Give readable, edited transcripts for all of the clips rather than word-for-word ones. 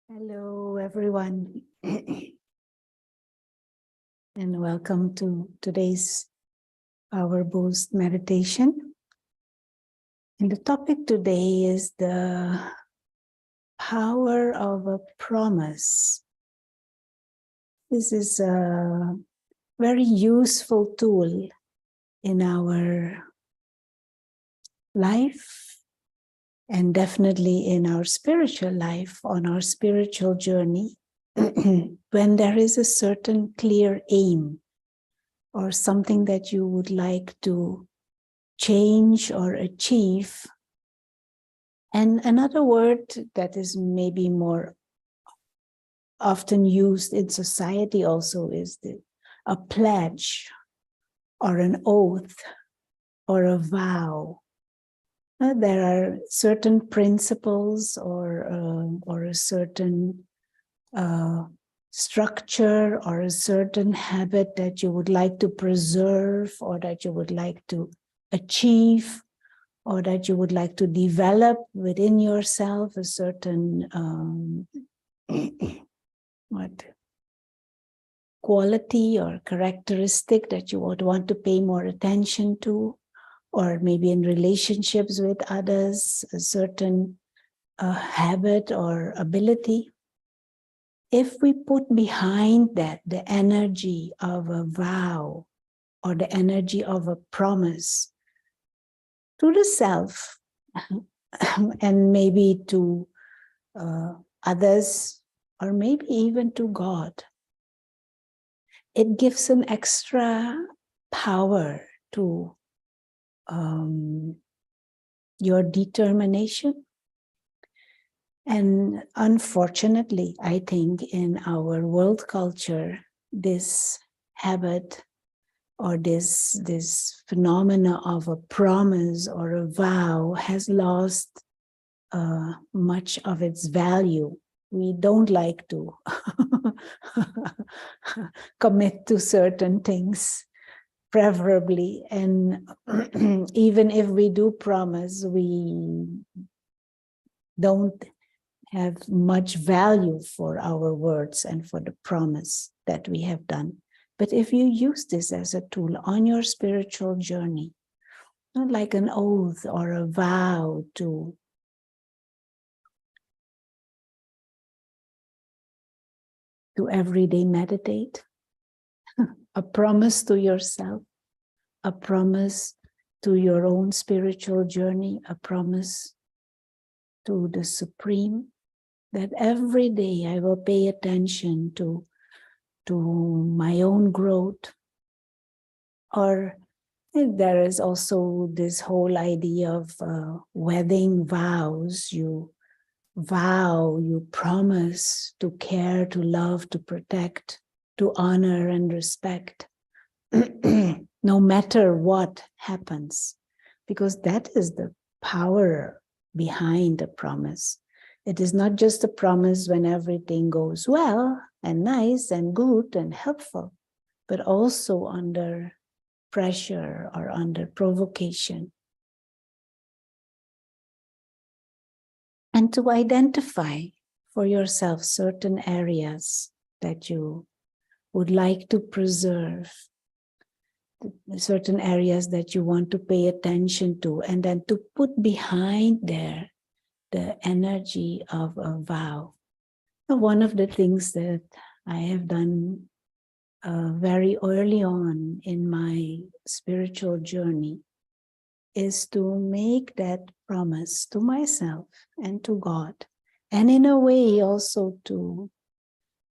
Hello, everyone, and welcome to today's Power Boost meditation. And the topic today is the power of a promise. This is a very useful tool in our life and definitely in our spiritual life, on our spiritual journey, when there is a certain clear aim or something that you would like to change or achieve. And another word that is maybe more often used in society also is a pledge or an oath or a vow. There are certain principles or a certain structure or a certain habit that you would like to preserve or that you would like to achieve or that you would like to develop within yourself, a certain quality or characteristic that you would want to pay more attention to, or maybe in relationships with others, a certain habit or ability. If we put behind that the energy of a vow or the energy of a promise to the self and maybe to others, or maybe even to God, it gives an extra power to your determination. And unfortunately, I think in our world culture, this habit or this phenomena of a promise or a vow has lost much of its value. We don't like to commit to certain things, preferably. And even if we do promise, we don't have much value for our words and for the promise that we have done. But if you use this as a tool on your spiritual journey, not like an oath or a vow to everyday meditate, a promise to yourself, a promise to your own spiritual journey, a promise to the Supreme, that every day I will pay attention to my own growth. Or there is also this whole idea of wedding vows. You vow, you promise to care, to love, to protect, to honor and respect, no matter what happens, because that is the power behind a promise. It is not just a promise when everything goes well and nice and good and helpful, but also under pressure or under provocation. And to identify for yourself certain areas that you would like to preserve, certain areas that you want to pay attention to, and then to put behind there the energy of a vow. One of the things that I have done very early on in my spiritual journey is to make that promise to myself and to God, and in a way also to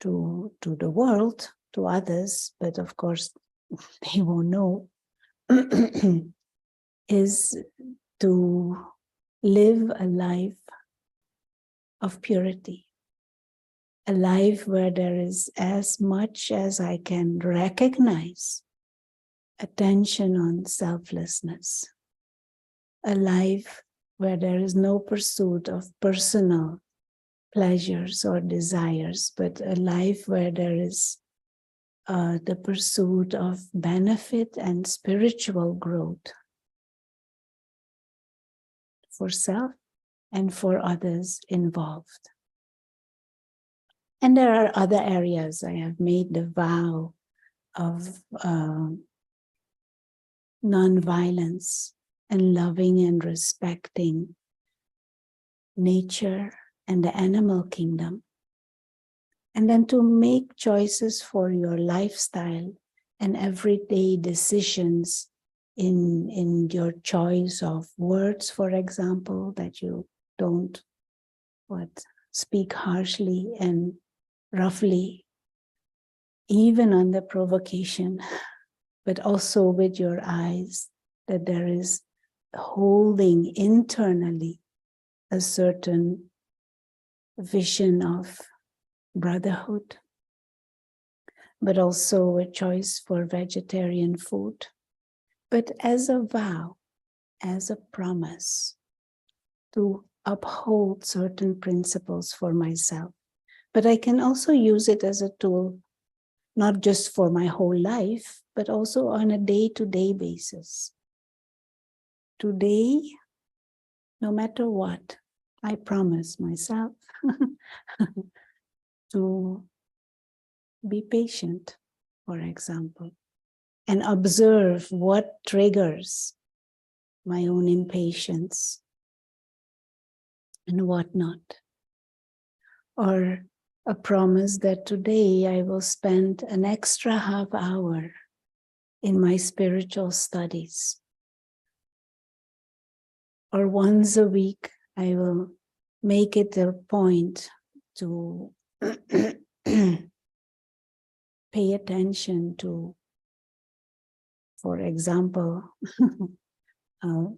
the world, to others, but of course they won't know, is to live a life of purity, a life where there is, as much as I can recognize, attention on selflessness, a life where there is no pursuit of personal pleasures or desires, but a life where there is the pursuit of benefit and spiritual growth for self and for others involved. And there are other areas I have made the vow of non-violence and loving and respecting nature and the animal kingdom. And then to make choices for your lifestyle and everyday decisions in your choice of words, for example, that you don't speak harshly and roughly, even under provocation, but also with your eyes, that there is holding internally a certain vision of brotherhood, but also a choice for vegetarian food, but as a vow, as a promise to uphold certain principles for myself. But I can also use it as a tool, not just for my whole life, but also on a day-to-day basis. Today, no matter what, I promise myself to be patient, for example, and observe what triggers my own impatience and what not. Or a promise that today I will spend an extra half hour in my spiritual studies. Or once a week, I will make it a point to pay attention to, for example,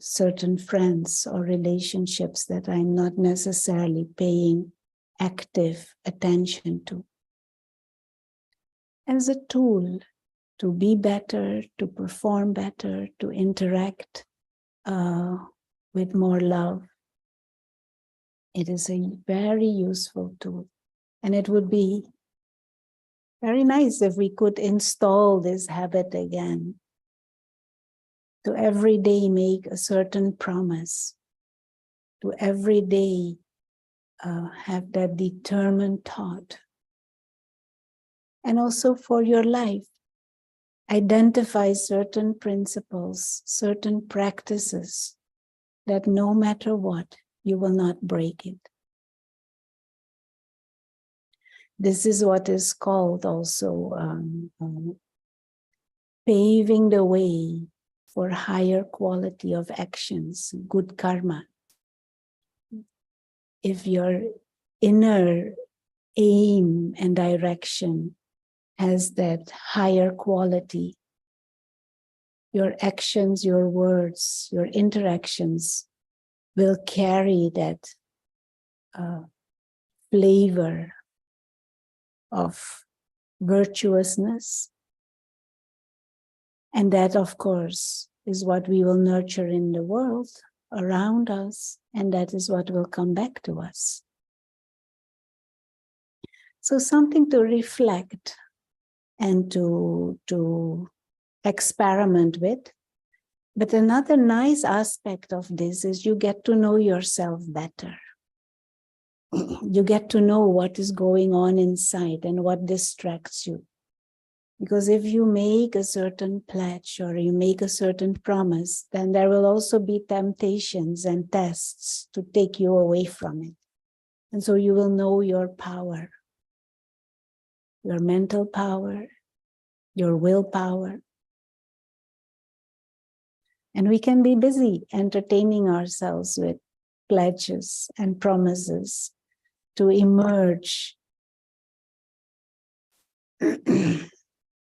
certain friends or relationships that I'm not necessarily paying active attention to, as a tool to be better, to perform better, to interact with more love. It is a very useful tool. And it would be very nice if we could install this habit again, to every day make a certain promise, to every day have that determined thought. And also for your life, identify certain principles, certain practices that no matter what, you will not break it. This is what is called also paving the way for higher quality of actions, good karma. If your inner aim and direction has that higher quality, your actions, your words, your interactions will carry that flavor of virtuousness. And that, of course, is what we will nurture in the world around us, and that is what will come back to us. So something to reflect and to experiment with. But another nice aspect of this is you get to know yourself better. You get to know what is going on inside and what distracts you. Because if you make a certain pledge or you make a certain promise, then there will also be temptations and tests to take you away from it. And so you will know your power, your mental power, your willpower. And we can be busy entertaining ourselves with pledges and promises to emerge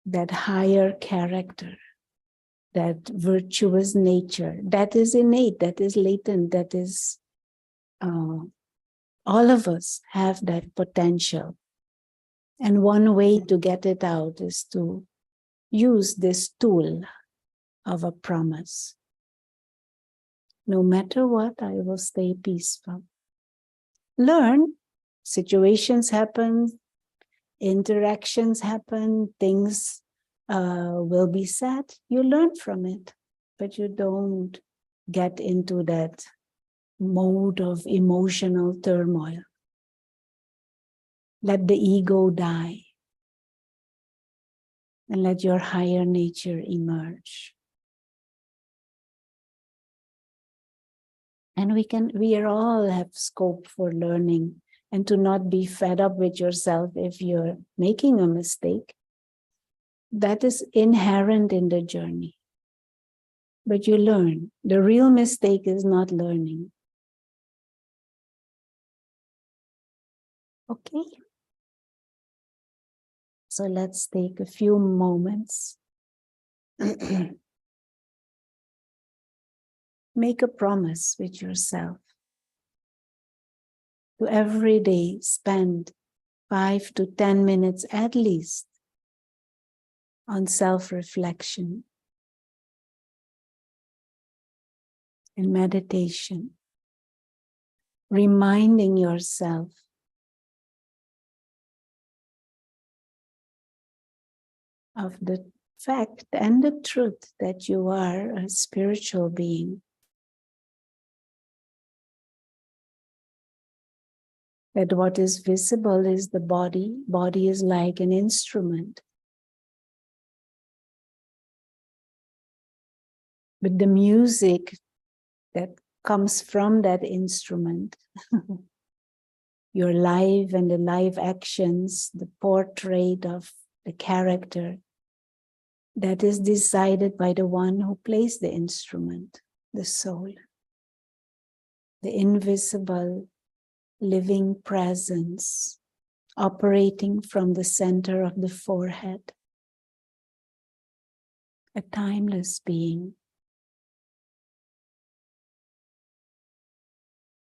that higher character, that virtuous nature, that is innate, that is latent, that is, all of us have that potential. And one way to get it out is to use this tool of a promise. No matter what, I will stay peaceful. Learn, situations happen, interactions happen, things will be said. You learn from it, but you don't get into that mode of emotional turmoil. Let the ego die and let your higher nature emerge. And we are all have scope for learning and to not be fed up with yourself if you're making a mistake. That is inherent in the journey. But you learn. The real mistake is not learning. Okay? So let's take a few moments. Make a promise with yourself to every day spend 5 to 10 minutes at least on self-reflection and meditation, reminding yourself of the fact and the truth that you are a spiritual being, that what is visible is the body. Body is like an instrument. But the music that comes from that instrument, your life and the life actions, the portrait of the character, that is decided by the one who plays the instrument, the soul, the invisible living presence operating from the center of the forehead, a timeless being.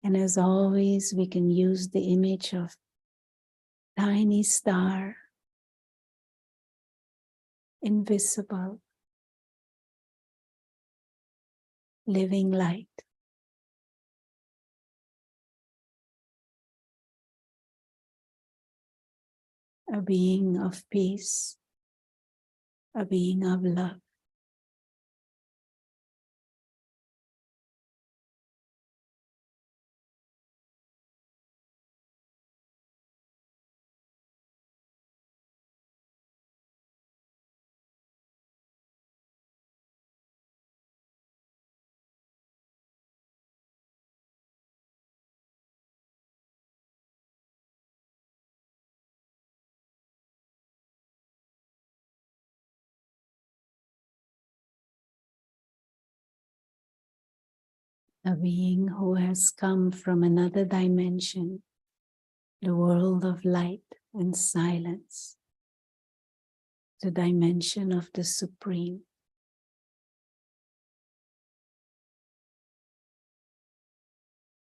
And as always, we can use the image of tiny star, invisible, living light. A being of peace, a being of love. A being who has come from another dimension, the world of light and silence, the dimension of the Supreme.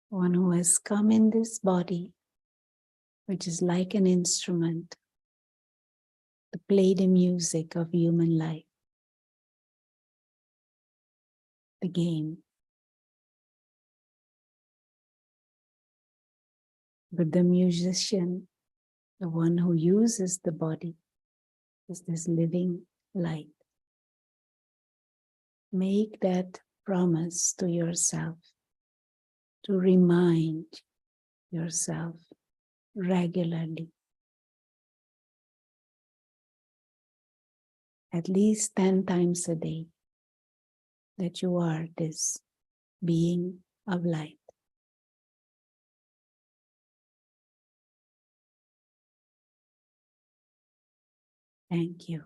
One who has come in this body, which is like an instrument, to play the music of human life, the game. But the musician, the one who uses the body, is this living light. Make that promise to yourself, to remind yourself regularly, at least 10 times a day, that you are this being of light. Thank you.